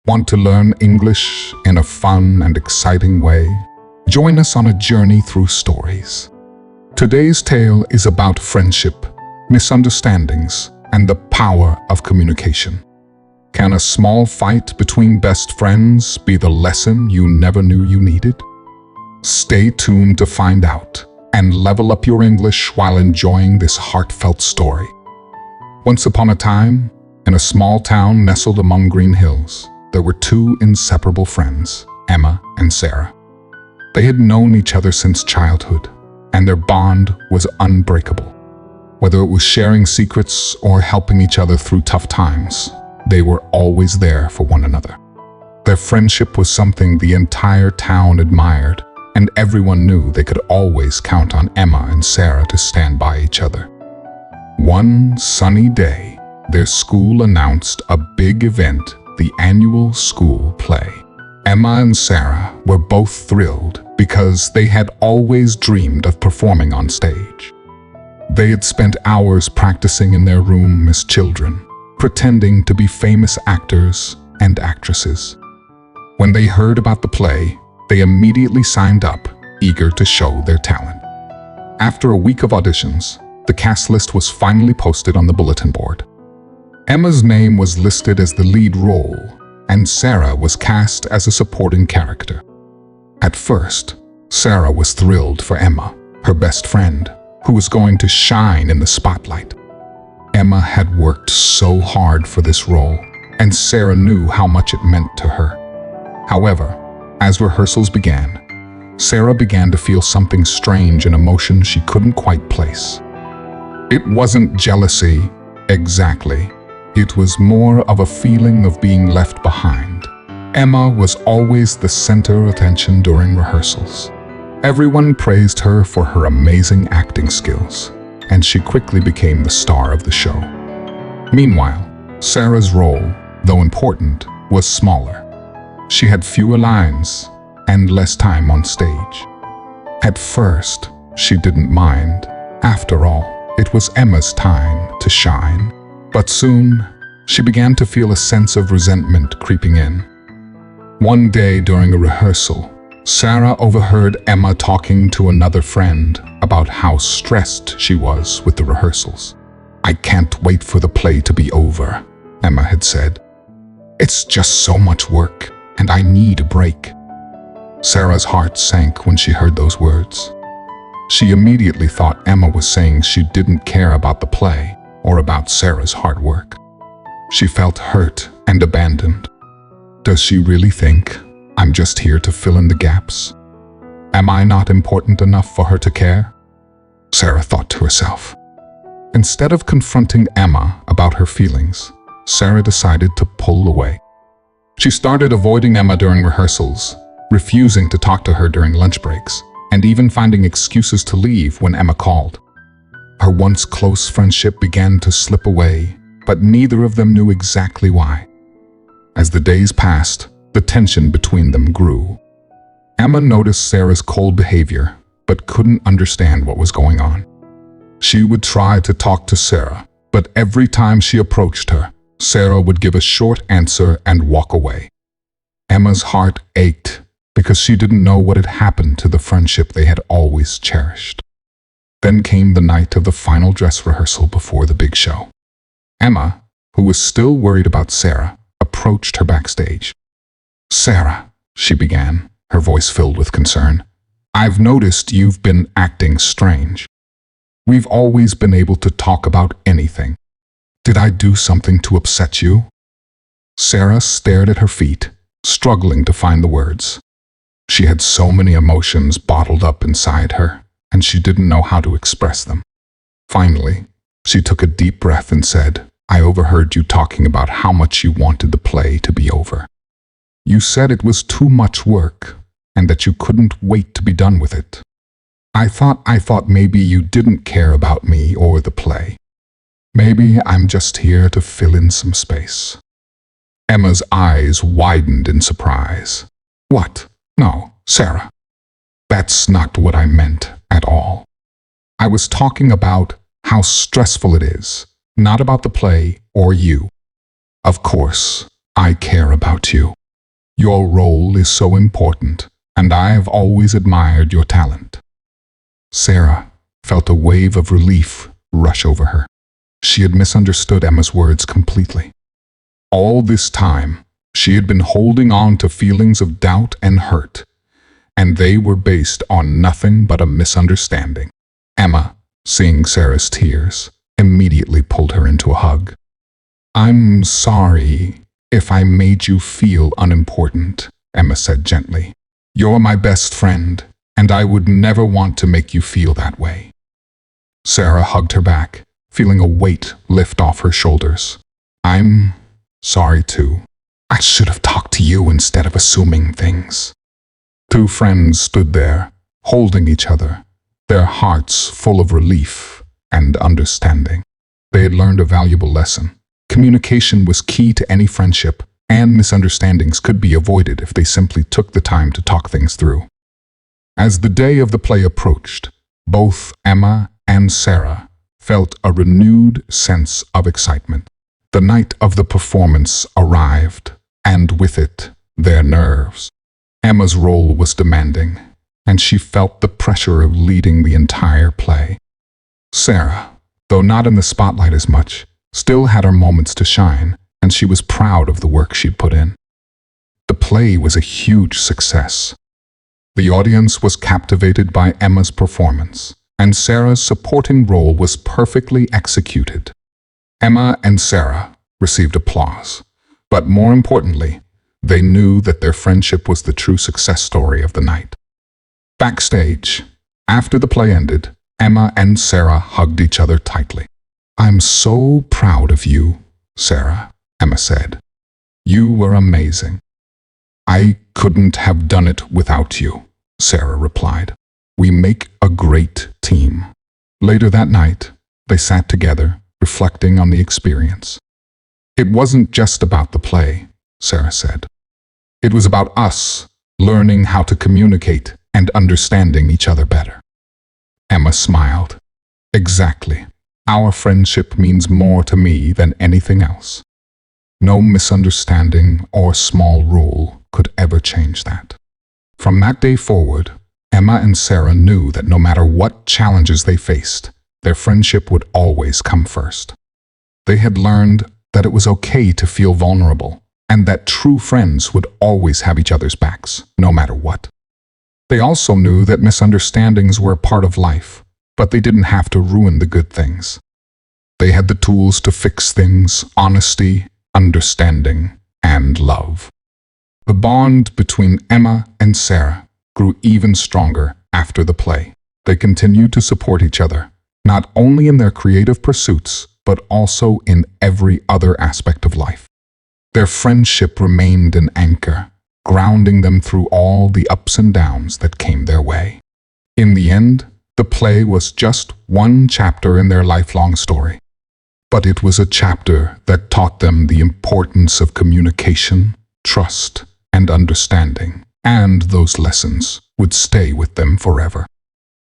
Want to learn English in a fun and exciting way? Join us on a journey through stories. Today's tale is about friendship, misunderstandings, and the power of communication. Can a small fight between best friends be the lesson you never knew you needed? Stay tuned to find out and level up your English while enjoying this heartfelt story. Once upon a time, in a small town nestled among green hills, there were two inseparable friends, Emma and Sarah. They had known each other since childhood, and their bond was unbreakable. Whether it was sharing secrets or helping each other through tough times, they were always there for one another. Their friendship was something the entire town admired, and everyone knew they could always count on Emma and Sarah to stand by each other. One sunny day, their school announced a big event, the annual school play. Emma and Sarah were both thrilled because they had always dreamed of performing on stage. They had spent hours practicing in their room as children, pretending to be famous actors and actresses. When they heard about the play, they immediately signed up, eager to show their talent. After a week of auditions, the cast list was finally posted on the bulletin board. Emma's name was listed as the lead role, and Sarah was cast as a supporting character. At first, Sarah was thrilled for Emma, her best friend, who was going to shine in the spotlight. Emma had worked so hard for this role, and Sarah knew how much it meant to her. However, as rehearsals began, Sarah began to feel something strange, an emotion she couldn't quite place. It wasn't jealousy, exactly. It was more of a feeling of being left behind. Emma was always the center of attention during rehearsals. Everyone praised her for her amazing acting skills, and she quickly became the star of the show. Meanwhile, Sarah's role, though important, was smaller. She had fewer lines and less time on stage. At first, she didn't mind. After all, it was Emma's time to shine. But soon, she began to feel a sense of resentment creeping in. One day during a rehearsal, Sarah overheard Emma talking to another friend about how stressed she was with the rehearsals. "I can't wait for the play to be over," Emma had said. "It's just so much work, and I need a break." Sarah's heart sank when she heard those words. She immediately thought Emma was saying she didn't care about the play or about Sarah's hard work. She felt hurt and abandoned. Does she really think I'm just here to fill in the gaps? Am I not important enough for her to care? Sarah thought to herself. Instead of confronting Emma about her feelings, Sarah decided to pull away. She started avoiding Emma during rehearsals, refusing to talk to her during lunch breaks, and even finding excuses to leave when Emma called. Her once close friendship began to slip away, but neither of them knew exactly why. As the days passed, the tension between them grew. Emma noticed Sarah's cold behavior, but couldn't understand what was going on. She would try to talk to Sarah, but every time she approached her, Sarah would give a short answer and walk away. Emma's heart ached because she didn't know what had happened to the friendship they had always cherished. Then came the night of the final dress rehearsal before the big show. Emma, who was still worried about Sarah, approached her backstage. "Sarah," she began, her voice filled with concern, "I've noticed you've been acting strange. We've always been able to talk about anything. Did I do something to upset you?" Sarah stared at her feet, struggling to find the words. She had so many emotions bottled up inside her, and she didn't know how to express them. Finally, she took a deep breath and said, "I overheard you talking about how much you wanted the play to be over. You said it was too much work and that you couldn't wait to be done with it. I thought maybe you didn't care about me or the play. Maybe I'm just here to fill in some space." Emma's eyes widened in surprise. "What? No, Sarah. That's not what I meant at all. I was talking about how stressful it is, not about the play or you. Of course, I care about you. Your role is so important, and I have always admired your talent." Sarah felt a wave of relief rush over her. She had misunderstood Emma's words completely. All this time, she had been holding on to feelings of doubt and hurt, and they were based on nothing but a misunderstanding. Emma, seeing Sarah's tears, immediately pulled her into a hug. "I'm sorry if I made you feel unimportant," Emma said gently. "You're my best friend, and I would never want to make you feel that way." Sarah hugged her back, feeling a weight lift off her shoulders. "I'm sorry too. I should have talked to you instead of assuming things." Two friends stood there, holding each other, their hearts full of relief and understanding. They had learned a valuable lesson. Communication was key to any friendship, and misunderstandings could be avoided if they simply took the time to talk things through. As the day of the play approached, both Emma and Sarah felt a renewed sense of excitement. The night of the performance arrived, and with it, their nerves. Emma's role was demanding, and she felt the pressure of leading the entire play. Sarah, though not in the spotlight as much, still had her moments to shine, and she was proud of the work she'd put in. The play was a huge success. The audience was captivated by Emma's performance, and Sarah's supporting role was perfectly executed. Emma and Sarah received applause, but more importantly, they knew that their friendship was the true success story of the night. Backstage, after the play ended, Emma and Sarah hugged each other tightly. "I'm so proud of you, Sarah," Emma said. "You were amazing." "I couldn't have done it without you," Sarah replied. "We make a great team." Later that night, they sat together, reflecting on the experience. "It wasn't just about the play," Sarah said. "It was about us learning how to communicate and understanding each other better." Emma smiled. "Exactly. Our friendship means more to me than anything else. No misunderstanding or small rule could ever change that." From that day forward, Emma and Sarah knew that no matter what challenges they faced, their friendship would always come first. They had learned that it was okay to feel vulnerable, and that true friends would always have each other's backs, no matter what. They also knew that misunderstandings were a part of life, but they didn't have to ruin the good things. They had the tools to fix things: honesty, understanding, and love. The bond between Emma and Sarah grew even stronger after the play. They continued to support each other, not only in their creative pursuits, but also in every other aspect of life. Their friendship remained an anchor, grounding them through all the ups and downs that came their way. In the end, the play was just one chapter in their lifelong story. But it was a chapter that taught them the importance of communication, trust, and understanding, and those lessons would stay with them forever.